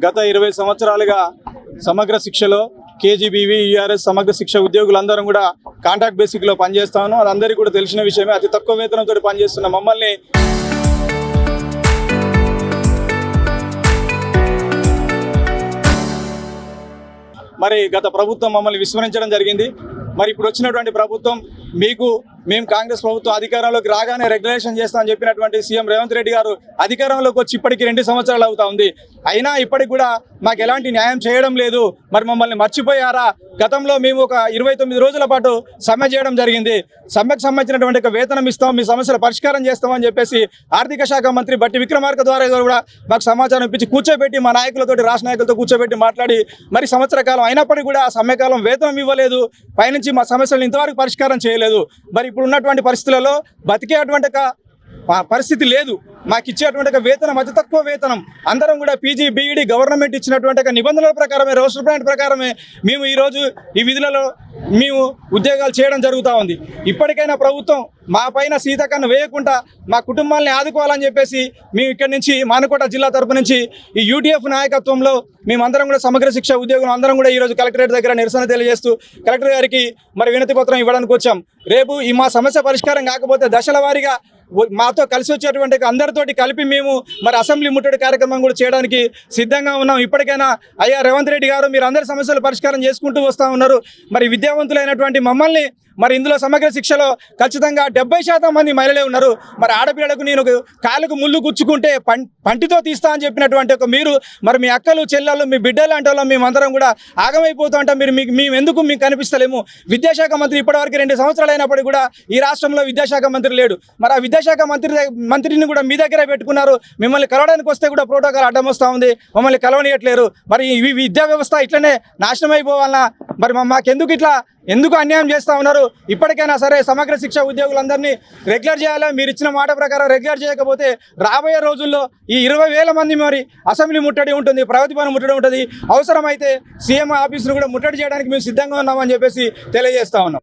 గత 20 సంవత్సరాలుగా సమగ్ర శిక్షలో కేజీబీవీ యూఆర్ఎస్ సమగ్ర శిక్ష ఉద్యోగులందరం కూడా కాంట్రాక్ట్ బేసిక్లో పనిచేస్తాను. అది అందరికీ కూడా తెలిసిన విషయమే. అతి తక్కువ వేతనంతో పనిచేస్తున్న మమ్మల్ని మరి గత ప్రభుత్వం మమ్మల్ని విస్మరించడం జరిగింది. మరి ఇప్పుడు వచ్చినటువంటి ప్రభుత్వం మేము కాంగ్రెస్ ప్రభుత్వం అధికారంలోకి రాగానే రెగ్యులేషన్ చేస్తామని చెప్పినటువంటి సీఎం రేవంత్ రెడ్డి గారు అధికారంలోకి వచ్చి ఇప్పటికి 2 సంవత్సరాలు అవుతా ఉంది. అయినా ఇప్పటికి కూడా మాకు ఎలాంటి న్యాయం చేయడం లేదు. మరి మమ్మల్ని మర్చిపోయారా? గతంలో మేము ఒక 29 రోజుల పాటు సమ్మె చేయడం జరిగింది. సమ్మెకు సంబంధించినటువంటి వేతనం ఇస్తాం, మీ సమస్యల పరిష్కారం చేస్తామని చెప్పేసి ఆర్థిక శాఖ మంత్రి బట్టి విక్రమార్క ద్వారా కూడా మాకు సమాచారం ఇప్పించి కూర్చోబెట్టి మా నాయకులతో రాష్ట్ర నాయకులతో కూర్చోబెట్టి మాట్లాడి మరి సంవత్సర కాలం అయినప్పటికీ కూడా సమ్మెకాలం వేతనం ఇవ్వలేదు. పైనుంచి మా సమస్యలను ఇంతవరకు పరిష్కారం చేయలేదు. మరి ఇప్పుడు ఉన్నటువంటి పరిస్థితులలో బతికేటువంటి పరిస్థితి లేదు. మాకు ఇచ్చేటువంటి వేతనం అతి తక్కువ వేతనం. అందరం కూడా పీజీ బీఈడీ గవర్నమెంట్ ఇచ్చినటువంటి నిబంధనల ప్రకారమే, రోస్టర్ ప్లాంట్ ప్రకారమే మేము ఈరోజు ఈ విధులలో మేము ఉద్యోగాలు చేయడం జరుగుతూ ఉంది. ఇప్పటికైనా ప్రభుత్వం మా పైన సీతకన్ను వేయకుండా మా కుటుంబాలని ఆదుకోవాలని చెప్పేసి మేము ఇక్కడి నుంచి మానుకోట జిల్లా తరపు నుంచి ఈ యూటీఎఫ్ నాయకత్వంలో మేమందరం కూడా సమగ్ర శిక్ష ఉద్యోగులు అందరం కూడా ఈరోజు కలెక్టరేట్ దగ్గర నిరసన తెలియజేస్తూ కలెక్టర్ గారికి మరి వినతి పత్రం ఇవ్వడానికి వచ్చాం. రేపు ఈ మా సమస్య పరిష్కారం కాకపోతే దశల వారీగా మాతో కలిసి వచ్చేటువంటి అందరితోటి కలిపి మేము మరి అసెంబ్లీ ముట్టడి కార్యక్రమం కూడా చేయడానికి సిద్ధంగా ఉన్నాం. ఇప్పటికైనా అయ్యా రేవంత్ రెడ్డి గారు మీరు అందరి సమస్యలు పరిష్కారం చేసుకుంటూ వస్తూ ఉన్నారు. మరి విద్యావంతులైనటువంటి మమ్మల్ని మరి ఇందులో సమగ్ర శిక్షలో ఖచ్చితంగా 70% మంది మహిళలే ఉన్నారు. మరి ఆడపిల్లలకు నేను కాలుకు ముళ్ళు గుచ్చుకుంటే పంటితో తీస్తా అని చెప్పినటువంటి మీరు మరి మీ అక్కలు చెల్లెళ్ళు మీ బిడ్డలు అంటే మేమందరం కూడా ఆగమైపోతూ ఉంటాం. మేము ఎందుకు మీకు కనిపిస్తలేము? విద్యాశాఖ మంత్రి ఇప్పటివరకు 2 సంవత్సరాలు అయినప్పటికీ కూడా ఈ రాష్ట్రంలో విద్యాశాఖ మంత్రి లేడు. మరి ఆ విద్యాశాఖ మంత్రిని కూడా మీ దగ్గరే పెట్టుకున్నారు. మిమ్మల్ని కలవడానికి వస్తే కూడా ప్రోటోకాల్ అడ్డం వస్తూ ఉంది, మమ్మల్ని కలవనియట్లేరు. మరి ఈ విద్యా వ్యవస్థ ఇట్లనే నాశనం అయిపోవాలన్నా? మరి మాకెందుకు ఎందుకు అన్యాయం చేస్తూ ఉన్నారు? ఇప్పటికైనా సరే సమగ్ర శిక్ష ఉద్యోగులందరినీ రెగ్యులర్ చేయాలి. మీరు ఇచ్చిన మాట ప్రకారం రెగ్యులర్ చేయకపోతే రాబోయే రోజుల్లో ఈ 20,000 మంది మరి అసెంబ్లీ ముట్టడి ఉంటుంది, ప్రగతి భవన్ ముట్టడి ఉంటుంది. అవసరమైతే సీఎం ఆఫీసును కూడా ముట్టడి చేయడానికి మేము సిద్ధంగా ఉన్నామని చెప్పేసి తెలియజేస్తా ఉన్నాం.